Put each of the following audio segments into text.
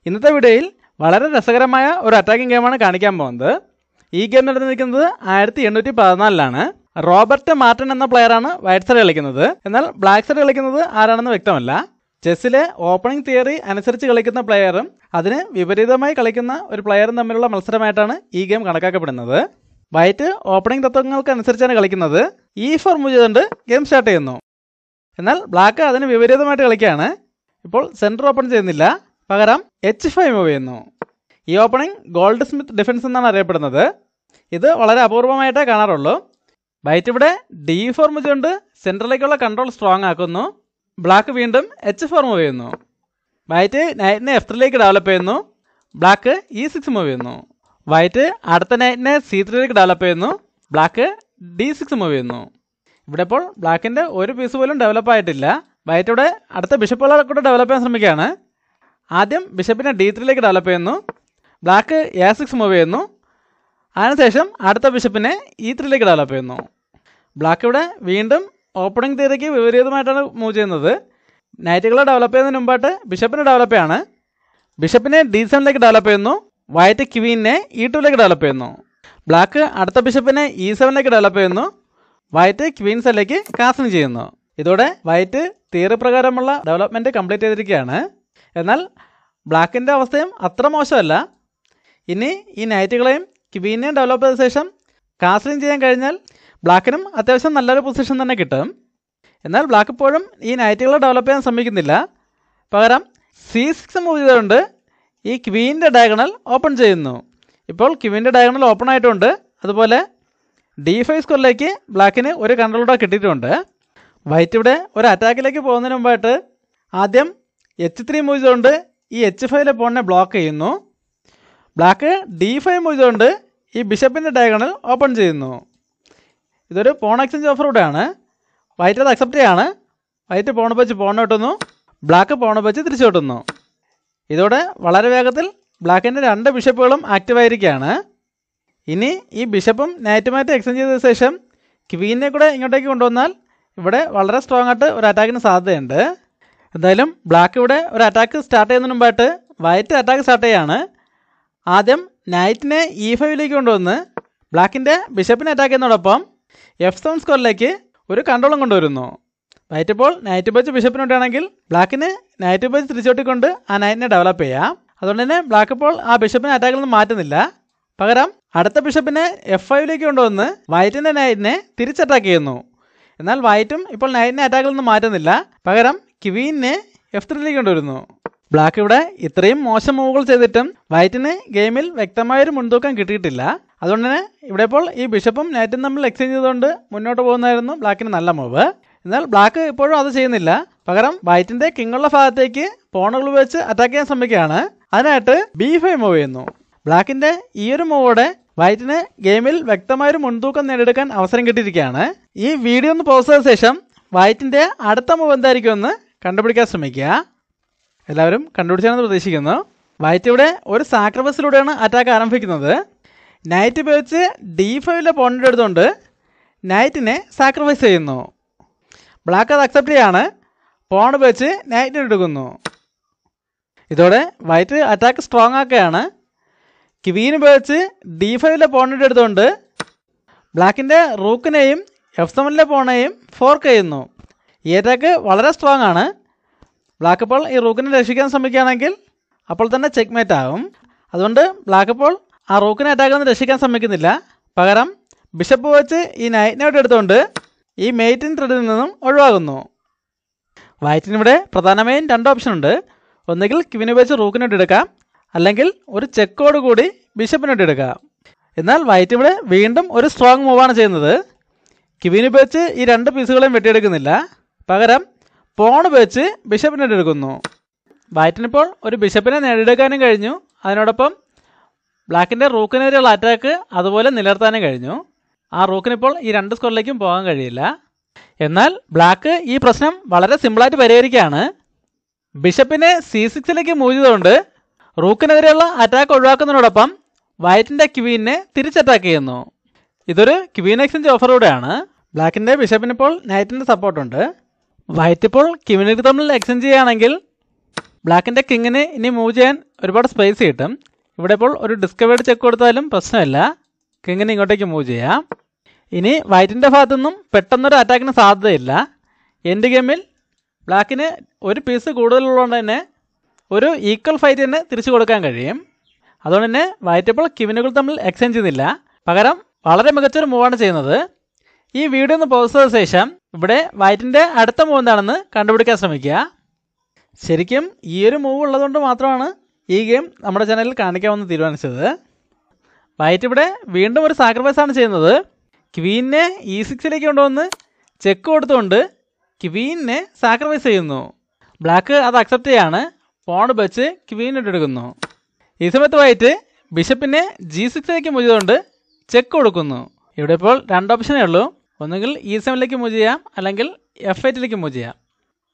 ഇന്നത്തെ വീഡിയോയിൽ വളരെ രസകരമായ ഒരു അറ്റാക്കിംഗ് ഗെയിമാണ് കാണിക്കാൻ പോകുന്നത്. ഈ ഗെയിം നടന്നിരിക്കുന്നത് 1814-ലാണ്. റോബർട്ട് മാർട്ടിൻ എന്ന പ്ലെയറാണ് വൈറ്റ് സൈഡ് കളിക്കുന്നത്. എന്നാൽ ബ്ലാക്ക് സൈഡ് കളിക്കുന്നത് ആരാണെന്ന് വ്യക്തമല്ല. ചെസ്സിലെ ഓപ്പണിംഗ് തിയറി അനുസരിച്ച് കളിക്കുന്ന പ്ലെയറും അതിന് വിപരീതമായി കളിക്കുന്ന ഒരു പ്ലെയറും തമ്മിലുള്ള മത്സരമായിട്ടാണ് ഈ ഗെയിം കണക്കാക്കപ്പെടുന്നത്. വൈറ്റ് ഓപ്പണിംഗ് തത്വങ്ങൾക്ക് അനുസരിച്ചാണ് കളിക്കുന്നത്. E4 മൂവ് ചെയ്തുകൊണ്ട് ഗെയിം സ്റ്റാർട്ട് ചെയ്യുന്നു. എന്നാൽ ബ്ലാക്ക് അതിന് വിപരീതമായിട്ട് കളിക്കുകയാണ്. ഇപ്പോൾ സെൻറ്റർ ഓപ്പൺ ചെയ്യുന്നില്ല, പകരം H5 മൂവ് ചെയ്യുന്നു. ഈ ഓപ്പണിംഗ് ഗോൾഡ് സ്മിത്ത് ഡിഫൻസ് എന്നാണ് അറിയപ്പെടുന്നത്. ഇത് വളരെ അപൂർവമായിട്ടേ കാണാറുള്ളൂ. വൈറ്റ് ഇവിടെ D4 മൂവ് കൊണ്ട് സെൻറ്ററിലേക്കുള്ള കൺട്രോൾ സ്ട്രോങ് ആക്കുന്നു. ബ്ലാക്ക് വീണ്ടും H4 മൂവ് ചെയ്യുന്നു. വൈറ്റ് നൈറ്റിനെ F3ലേക്ക് ഡെവലപ്പ് ചെയ്യുന്നു. ബ്ലാക്ക് E6 മൂവ് ചെയ്യുന്നു. വൈറ്റ് അടുത്ത നൈറ്റിനെ C3ലേക്ക് ഡെവലപ്പ് ചെയ്യുന്നു. ബ്ലാക്ക് D6 മൂവ് ചെയ്യുന്നു. ഇവിടെ ഇപ്പോൾ ബ്ലാക്കിൻ്റെ ഒരു പീസ് പോലും ഡെവലപ്പ് ആയിട്ടില്ല. വൈറ്റ് ഇവിടെ അടുത്ത ബിഷപ്പുകളെ കൂടെ ഡെവലപ്പ് ചെയ്യാൻ ശ്രമിക്കുകയാണ്. ആദ്യം ബിഷപ്പിനെ D3ലേക്ക് ഡെവലപ്പ് ചെയ്യുന്നു. ബ്ലാക്ക് A6 മൂവ് ചെയ്യുന്നു. അതിനുശേഷം അടുത്ത ബിഷപ്പിനെ E3ലേക്ക് ഡെവലപ്പ് ചെയ്യുന്നു. ബ്ലാക്ക് ഇവിടെ വീണ്ടും ഓപ്പണിംഗ് തിയറിക്ക് വിപരീതമായിട്ടാണ് മൂവ് ചെയ്യുന്നത്. നൈറ്റുകളെ ഡെവലപ്പ് ചെയ്യുന്നതിന് മുമ്പായിട്ട് ബിഷപ്പിനെ ഡെവലപ്പ് ചെയ്യാണ്. ബിഷപ്പിനെ D7ലേക്ക് ഡെവലപ്പ് ചെയ്യുന്നു. വൈറ്റ് ക്വീനിനെ E2ലേക്ക് ഡെവലപ്പ് ചെയ്യുന്നു. ബ്ലാക്ക് അടുത്ത ബിഷപ്പിനെ E7ലേക്ക് ഡെവലപ്പ് ചെയ്യുന്നു. വൈറ്റ് ക്വീൻ സെല്ലിലേക്ക് കാസ്റ്റിംഗ് ചെയ്യുന്നു. ഇതോടെ വൈറ്റ് തിയറി പ്രകാരമുള്ള ഡെവലപ്മെൻറ്റ് കംപ്ലീറ്റ് ചെയ്തിരിക്കുകയാണ്. എന്നാൽ ബ്ലാക്കിൻ്റെ അവസ്ഥയും അത്ര മോശമല്ല. ഇനി ഈ നൈറ്റുകളെയും ക്വീനെയും ഡെവലപ്പ് ചെയ്ത ശേഷം കാസ്റ്റിംഗ് ചെയ്യാൻ കഴിഞ്ഞാൽ ബ്ലാക്കിനും അത്യാവശ്യം നല്ലൊരു പൊസിഷൻ തന്നെ കിട്ടും. എന്നാൽ ബ്ലാക്ക് ഇപ്പോഴും ഈ നൈറ്റുകളെ ഡെവലപ്പ് ചെയ്യാൻ ശ്രമിക്കുന്നില്ല. പകരം C6 മൂവ് ചെയ്തുകൊണ്ട് ഈ ക്വീൻ്റെ ഡയഗണൽ ഓപ്പൺ ചെയ്യുന്നു. ഇപ്പോൾ ക്വീൻ്റെ ഡയഗണൽ ഓപ്പൺ ആയിട്ടുണ്ട്. അതുപോലെ D5 സ്കോറിലേക്ക് ബ്ലാക്കിന് ഒരു കൺട്രോളൂടെ കിട്ടിയിട്ടുണ്ട്. വൈറ്റ് ഇവിടെ ഒരു അറ്റാക്കിലേക്ക് പോകുന്നതിന് മുമ്പായിട്ട് ആദ്യം H3 മൂവ് ചെയ്തുകൊണ്ട് ഈ H5ലെ പോണിനെ ബ്ലോക്ക് ചെയ്യുന്നു. ബ്ലാക്ക് D5 മൂവ് ചെയ്തുകൊണ്ട് ഈ ബിഷപ്പിൻ്റെ ഡയഗണൽ ഓപ്പൺ ചെയ്യുന്നു. ഇതൊരു പോൺ എക്സ്ചേഞ്ച് ഓഫറൂടെയാണ്. വൈറ്റ് അത് അക്സെപ്റ്റ് ചെയ്യാണ്. വൈറ്റ് പോണ് വെച്ച് പോണ് കിട്ടുന്നു. ബ്ലാക്ക് പോണ് വെച്ച് തിരിച്ചു കിട്ടുന്നു. ഇതോടെ വളരെ വേഗത്തിൽ ബ്ലാക്കിൻ്റെ 2 ബിഷപ്പുകളും ആക്റ്റീവായിരിക്കുകയാണ്. ഇനി ഈ ബിഷപ്പും നൈറ്റുമായിട്ട് എക്സ്ചേഞ്ച് ചെയ്ത ശേഷം ക്വീനെ കൂടെ ഇങ്ങോട്ടേക്ക് കൊണ്ടുവന്നാൽ ഇവിടെ വളരെ സ്ട്രോങ് ആയിട്ട് ഒരു അറ്റാക്കിന് സാധ്യതയുണ്ട്. എന്തായാലും ബ്ലാക്ക് ഇവിടെ ഒരു അറ്റാക്ക് സ്റ്റാർട്ട് ചെയ്യുന്നതിന് മുമ്പായിട്ട് വൈറ്റ് അറ്റാക്ക് സ്റ്റാർട്ട് ചെയ്യാണ്. ആദ്യം നൈറ്റിനെ E5ലേക്ക് കൊണ്ടുവന്ന് ബ്ലാക്കിൻ്റെ ബിഷപ്പിനെ അറ്റാക്ക് ചെയ്യുന്നതോടൊപ്പം F7 സ്കോറിലേക്ക് ഒരു കൺട്രോളും കൊണ്ടുവരുന്നു. വൈറ്റ് ഇപ്പോൾ നൈറ്റ് വെച്ച് ബിഷപ്പിനോട്ടാണെങ്കിൽ ബ്ലാക്കിന് നൈറ്റ് വെച്ച് തിരിച്ചോട്ടിക്കൊണ്ട് ആ നൈറ്റിനെ ഡെവലപ്പ് ചെയ്യാം. അതുകൊണ്ട് തന്നെ ബ്ലാക്ക് ഇപ്പോൾ ആ ബിഷപ്പിനെ അറ്റാക്കിൽ നിന്ന് മാറ്റുന്നില്ല. പകരം അടുത്ത ബിഷപ്പിനെ F5ലേക്ക് കൊണ്ടുവന്ന് വൈറ്റിൻ്റെ നൈറ്റിനെ തിരിച്ചറ്റാക്ക് ചെയ്യുന്നു. എന്നാൽ വൈറ്റും ഇപ്പോൾ നൈറ്റിനെ അറ്റാക്കിൽ നിന്ന് മാറ്റുന്നില്ല. പകരം ക്വീനിനെ F3ലേക്ക് കൊണ്ടുവരുന്നു. ബ്ലാക്ക് ഇവിടെ ഇത്രയും മോശം മൂവുകൾ ചെയ്തിട്ടും വൈറ്റിന് ഗെയിമിൽ വ്യക്തമായൊരു മുൻതൂക്കം കിട്ടിയിട്ടില്ല. അതുകൊണ്ട് തന്നെ ഇവിടെ ഇപ്പോൾ ഈ ബിഷപ്പും നൈറ്റും തമ്മിൽ എക്സ്ചേഞ്ച് ചെയ്തുകൊണ്ട് മുന്നോട്ട് പോകുന്നതായിരുന്നു ബ്ലാക്കിന് നല്ല മൂവ്. എന്നാൽ ബ്ലാക്ക് ഇപ്പോഴും അത് ചെയ്യുന്നില്ല. പകരം വൈറ്റിൻ്റെ കിങ്ങുള്ള ഭാഗത്തേക്ക് പോണുകൾ വെച്ച് അറ്റാക്ക് ചെയ്യാൻ ശ്രമിക്കുകയാണ്. അതിനായിട്ട് B5 മൂവ് ചെയ്യുന്നു. ബ്ലാക്കിൻ്റെ ഈ ഒരു മൂവോടെ വൈറ്റിന് ഗെയിമിൽ വ്യക്തമായൊരു മുൻതൂക്കം നേടിയെടുക്കാൻ അവസരം കിട്ടിയിരിക്കുകയാണ്. ഈ വീഡിയോ ഒന്ന് പോസ് ചെയ്ത ശേഷം വൈറ്റിൻ്റെ അടുത്ത മൂവ് എന്തായിരിക്കുമെന്ന് കണ്ടുപിടിക്കാൻ ശ്രമിക്കുക. എല്ലാവരും കണ്ടുപിടിച്ചാണെന്ന് പ്രതീക്ഷിക്കുന്നു. വൈറ്റ് ഇവിടെ ഒരു സാക്രിഫൈസിലൂടെയാണ് അറ്റാക്ക് ആരംഭിക്കുന്നത്. നൈറ്റ് ഉപയോഗിച്ച് D5ലെ പോയിന്റ് എടുത്തുകൊണ്ട് നൈറ്റിനെ സാക്രിഫൈസ് ചെയ്യുന്നു. ബ്ലാക്ക് അത് അക്സെപ്റ്റ് ചെയ്യാണ്. പോൺ ഉപയോഗിച്ച് നൈറ്റിനെ എടുക്കുന്നു. ഇതോടെ വൈറ്റ് അറ്റാക്ക് സ്ട്രോങ് ആക്കുകയാണ്. ക്വീൻ ഉപയോഗിച്ച് D5ലെ പോയിന്റ് എടുത്തുകൊണ്ട് ബ്ലാക്കിൻ്റെ റൂക്കിനെയും F7ലെ പോണേയും ഫോർക്ക് ചെയ്യുന്നു. ഈ അറ്റാക്ക് വളരെ സ്ട്രോങ് ആണ്. ബ്ലാക്ക് ഇപ്പോൾ ഈ റൂക്കിനെ രക്ഷിക്കാൻ ശ്രമിക്കുകയാണെങ്കിൽ അപ്പോൾ തന്നെ ചെക്ക് മേറ്റ് ആകും. അതുകൊണ്ട് ബ്ലാക്ക് ഇപ്പോൾ ആ റൂക്കിനെ അറ്റാക്കിൽ നിന്ന് രക്ഷിക്കാൻ ശ്രമിക്കുന്നില്ല. പകരം ബിഷപ്പ് വെച്ച് ഈ നൈറ്റിനോട്ട് എടുത്തുകൊണ്ട് ഈ മെയ്റ്റിൻ ത്രെഡിൽ നിന്നും ഒഴിവാകുന്നു. വൈറ്റിനിവിടെ പ്രധാനമായും 2 ഓപ്ഷൻ ഉണ്ട്. ഒന്നുകിൽ ക്വീൻ വെച്ച് റൂക്കിനോട്ട് എടുക്കാം, അല്ലെങ്കിൽ ഒരു ചെക്കോട് കൂടി ബിഷപ്പിനോട്ട് എടുക്കാം. എന്നാൽ വൈറ്റ് ഇവിടെ വീണ്ടും ഒരു സ്ട്രോങ് മൂവാണ് ചെയ്യുന്നത്. ക്വീൻ ഉപയോഗിച്ച് ഈ 2 പീസുകളെയും വെട്ടിയെടുക്കുന്നില്ല. പകരം പോൺ ഉപയോഗിച്ച് ബിഷപ്പിനോട്ട് എടുക്കുന്നു. വൈറ്റിനിപ്പോൾ ഒരു ബിഷപ്പിനെ നേടിയെടുക്കാനും കഴിഞ്ഞു. അതിനോടൊപ്പം ബ്ലാക്കിൻ്റെ റൂക്കിനെതിരെയുള്ള അറ്റാക്ക് അതുപോലെ നിലനിർത്താനും കഴിഞ്ഞു. ആ റൂക്കിനിപ്പോൾ ഈ 2 സ്കോറിലേക്കും പോകാൻ കഴിയില്ല. എന്നാൽ ബ്ലാക്ക് ഈ പ്രശ്നം വളരെ സിമ്പിളായിട്ട് പരിഹരിക്കുകയാണ്. ബിഷപ്പിനെ C6ലേക്ക് മൂവ് ചെയ്തുകൊണ്ട് റൂക്കിനെതിരെയുള്ള അറ്റാക്ക് ഒഴിവാക്കുന്നതിനോടൊപ്പം വൈറ്റിൻ്റെ ക്വീനെ തിരിച്ചറ്റാക്ക് ചെയ്യുന്നു. ഇതൊരു ക്വീൻ എക്സ്ചേഞ്ച് ഓഫറൂടെയാണ്. ബ്ലാക്കിൻ്റെ ബിഷപ്പിനിപ്പോൾ നൈറ്റിൻ്റെ സപ്പോർട്ടുണ്ട്. വൈറ്റ് ഇപ്പോൾ ക്വീനുകൾ തമ്മിൽ എക്സ്ചേഞ്ച് ചെയ്യുകയാണെങ്കിൽ ബ്ലാക്കിൻ്റെ കിങ്ങിന് ഇനി മൂവ് ചെയ്യാൻ ഒരുപാട് സ്പേസ് കിട്ടും. ഇവിടെ ഇപ്പോൾ ഒരു ഡിസ്കവേർഡ് ചെക്ക് കൊടുത്താലും പ്രശ്നമില്ല, കിങ്ങിന് ഇങ്ങോട്ടേക്ക് മൂവ് ചെയ്യാം. ഇനി വൈറ്റിൻ്റെ ഭാഗത്തു നിന്നും പെട്ടെന്നൊരു അറ്റാക്കിന് സാധ്യതയില്ല. എൻഡ് ഗെയിമിൽ ബ്ലാക്കിന് ഒരു പീസ് കൂടുതലുള്ളതുകൊണ്ട് തന്നെ ഒരു ഈക്വൽ ഫൈറ്റ് തന്നെ തിരിച്ചു കൊടുക്കാൻ കഴിയും. അതുകൊണ്ട് തന്നെ വൈറ്റ് ഇപ്പോൾ ക്വീനുകൾ തമ്മിൽ എക്സ്ചേഞ്ച് ചെയ്യുന്നില്ല, പകരം വളരെ മികച്ചൊരു മൂവാണ് ചെയ്യുന്നത്. ഈ വീഡിയോ ഒന്ന് പോസ് ചെയ്ത ശേഷം ഇവിടെ വൈറ്റിൻ്റെ അടുത്ത മൂവ് എന്താണെന്ന് കണ്ടുപിടിക്കാൻ ശ്രമിക്കുക. ശരിക്കും ഈ ഒരു മൂവ് ഉള്ളതുകൊണ്ട് മാത്രമാണ് ഈ ഗെയിം നമ്മുടെ ചാനലിൽ കാണിക്കാമെന്ന് തീരുമാനിച്ചത്. വൈറ്റ് ഇവിടെ വീണ്ടും ഒരു സാക്രിഫൈസ് ആണ് ചെയ്യുന്നത്. ക്വീനിനെ E6 കൊണ്ടുവന്ന് ചെക്ക് കൊടുത്തുകൊണ്ട് ക്വീനിനെ സാക്രിഫൈസ് ചെയ്യുന്നു. ബ്ലാക്ക് അത് അക്സെപ്റ്റ് ചെയ്യാണ്, പോൺ വെച്ച് ക്വീൻ ഇട്ടെടുക്കുന്നു. ഈ സമയത്ത് വൈറ്റ് ബിഷപ്പിനെ G6 മൂവ് ചെയ്തുകൊണ്ട് ചെക്ക് കൊടുക്കുന്നു. ഇവിടെ ഇപ്പോൾ 2 ഓപ്ഷനേ ഉള്ളൂ, ഒന്നുകിൽ E7 മൂവ് ചെയ്യാം, അല്ലെങ്കിൽ F8 മൂവ് ചെയ്യാം.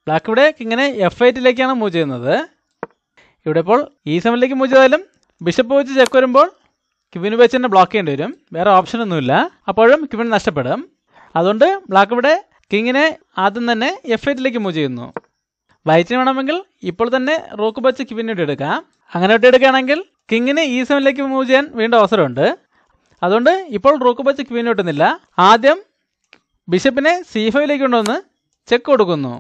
ബ്ലാക്ക് ഇവിടെ ഇങ്ങനെ F8 മൂവ് ചെയ്യുന്നത്. ഇവിടെ ഇപ്പോൾ E7 മൂവ് ചെയ്താലും ബിഷപ്പ് വെച്ച് ചെക്ക് വരുമ്പോൾ ക്വീൻ വെച്ച് തന്നെ ബ്ലോക്ക് ചെയ്യേണ്ടി വരും, വേറെ ഓപ്ഷനൊന്നുമില്ല. അപ്പോഴും ക്വീൻ നഷ്ടപ്പെടും. അതുകൊണ്ട് ബ്ലാക്ക് ഇവിടെ കിങ്ങിനെ ആദ്യം തന്നെ F8 മൂവ് ചെയ്യുന്നു. വൈറ്റിന് വേണമെങ്കിൽ ഇപ്പോൾ തന്നെ റൂക്ക് വെച്ച് ക്വീൻ ഇട്ടെടുക്കാം. അങ്ങനെ ഇട്ടെടുക്കുകയാണെങ്കിൽ കിങ്ങിന് E7 മൂവ് ചെയ്യാൻ വീണ്ടും അവസരമുണ്ട്. അതുകൊണ്ട് ഇപ്പോൾ റൂക്ക് വെച്ച് ക്വീൻ കിട്ടുന്നില്ല, ആദ്യം ബിഷപ്പിനെ C5 കൊണ്ടുവന്ന് ചെക്ക് കൊടുക്കുന്നു.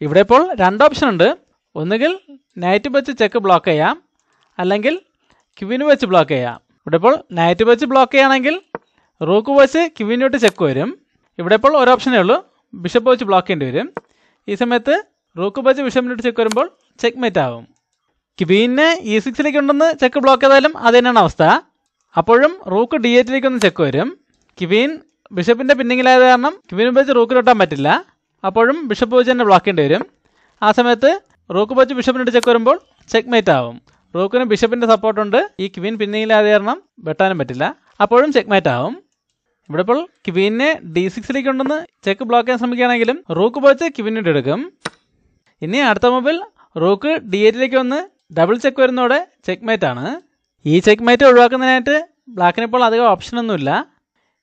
ഇവിടെ ഇപ്പോൾ 2 ഓപ്ഷൻ ഉണ്ട്, ഒന്നുകിൽ നൈറ്റ് വെച്ച് ചെക്ക് ബ്ലോക്ക് ചെയ്യാം, അല്ലെങ്കിൽ ക്വീൻ വെച്ച് ബ്ലോക്ക് ചെയ്യാം. ഇവിടെ ഇപ്പോൾ നൈറ്റ് വെച്ച് ബ്ലോക്ക് ചെയ്യുകയാണെങ്കിൽ റൂക്ക് വെച്ച് ക്വീനോട്ട് ചെക്ക് വരും. ഇവിടെ ഇപ്പോൾ ഒരു ഓപ്ഷനേ ഉള്ളൂ, ബിഷപ്പ് വെച്ച് ബ്ലോക്ക് ചെയ്യേണ്ടി വരും. ഈ സമയത്ത് റൂക്ക് വെച്ച് ബിഷപ്പിനോട്ട് ചെക്ക് വരുമ്പോൾ ചെക്ക് മേറ്റ് ആവും. ക്വീനിനെ E6 കൊണ്ടുവന്ന് ചെക്ക് ബ്ലോക്ക് ചെയ്താലും അത് തന്നെയാണ് അവസ്ഥ. അപ്പോഴും റൂക്ക് D8 ഒന്ന് ചെക്ക് വരും. ക്വീൻ ബിഷപ്പിൻ്റെ പിന്നിങ്ങിലായത് കാരണം ക്വീൻ വെച്ച് റൂക്ക് തൊട്ടാൻ പറ്റില്ല, അപ്പോഴും ബിഷപ്പ് വെച്ച് തന്നെ ബ്ലോക്ക് ചെയ്യേണ്ടി വരും. ആ സമയത്ത് റൂക്ക് വെച്ച് ബിഷപ്പിനോട്ട് ചെക്ക് വരുമ്പോൾ ചെക്ക് മേറ്റ് ആവും. റൂക്കിന് ബിഷപ്പിൻ്റെ സപ്പോർട്ടുണ്ട്, ഈ ക്വീൻ പിന്നിങ്ങിലായത് കാരണം വെട്ടാനും പറ്റില്ല, അപ്പോഴും ചെക്ക് മേറ്റ് ആവും. ഇവിടെ ഇപ്പോൾ ക്വീനിനെ D6 കൊണ്ടുവന്ന് ചെക്ക് ബ്ലോക്ക് ചെയ്യാൻ ശ്രമിക്കുകയാണെങ്കിലും റൂക്ക് വെച്ച് ക്വീനിട്ട് എടുക്കും. ഇനി അടുത്ത മൂവിൽ റൂക്ക് D8 വന്ന് ഡബിൾ ചെക്ക് വരുന്നതോടെ ചെക്ക് മേറ്റ് ആണ്. ഈ ചെക്ക് മേറ്റ് ഒഴിവാക്കുന്നതിനായിട്ട് ബ്ലാക്കിന് ഇപ്പോൾ അധികം ഓപ്ഷനൊന്നുമില്ല.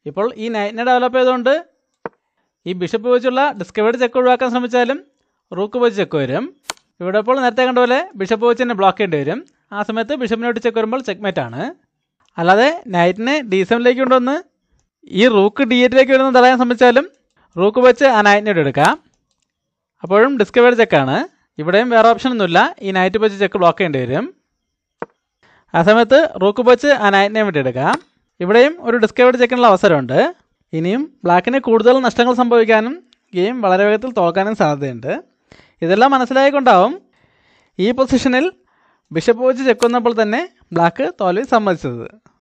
ഇപ്പോൾ ഈ നൈറ്റിനെ ഡെവലപ്പ് ചെയ്തുകൊണ്ട് ഈ ബിഷപ്പ് വെച്ചുള്ള ഡിസ്കവേർഡ് ചെക്ക് ഒഴിവാക്കാൻ ശ്രമിച്ചാലും റൂക്ക് വെച്ച് ചെക്ക് വരും. ഇവിടെ ഇപ്പോൾ നേരത്തെ കണ്ട പോലെ ബിഷപ്പ് വെച്ച് തന്നെ ബ്ലോക്ക് ചെയ്യേണ്ടി വരും. ആ സമയത്ത് ബിഷപ്പിനോട്ട് ചെക്ക് വരുമ്പോൾ ചെക്ക് മേറ്റ് ആണ്. അല്ലാതെ നൈറ്റിനെ D7 കൊണ്ടുവന്ന് ഈ റൂക്ക് D8 വരുന്ന തടയാൻ ശ്രമിച്ചാലും റൂക്ക് വെച്ച് ആ നൈറ്റിനോട് എടുക്കാം, അപ്പോഴും ഡിസ്കവേർഡ് ചെക്കാണ്. ഇവിടെയും വേറെ ഓപ്ഷനൊന്നുമില്ല, ഈ നൈറ്റ് വെച്ച് ചെക്ക് ബ്ലോക്ക് ചെയ്യേണ്ടി വരും. ആ സമയത്ത് റൂക്ക് വെച്ച് ആ നൈറ്റിനെ വേണ്ടി എടുക്കാം. ഇവിടെയും ഒരു ഡിസ്കവേർഡ് ചെക്കിനുള്ള അവസരമുണ്ട്. ഇനിയും ബ്ലാക്കിന് കൂടുതൽ നഷ്ടങ്ങൾ സംഭവിക്കാനും ഗെയിം വളരെ വേഗത്തിൽ തോൽക്കാനും സാധ്യതയുണ്ട്. ഇതെല്ലാം മനസ്സിലായിക്കൊണ്ടാവും ഈ പൊസിഷനിൽ ബിഷപ്പ് വെച്ച് ചെക്ക് വന്നപ്പോൾ തന്നെ ബ്ലാക്ക് തോൽവി സമ്മതിച്ചത്.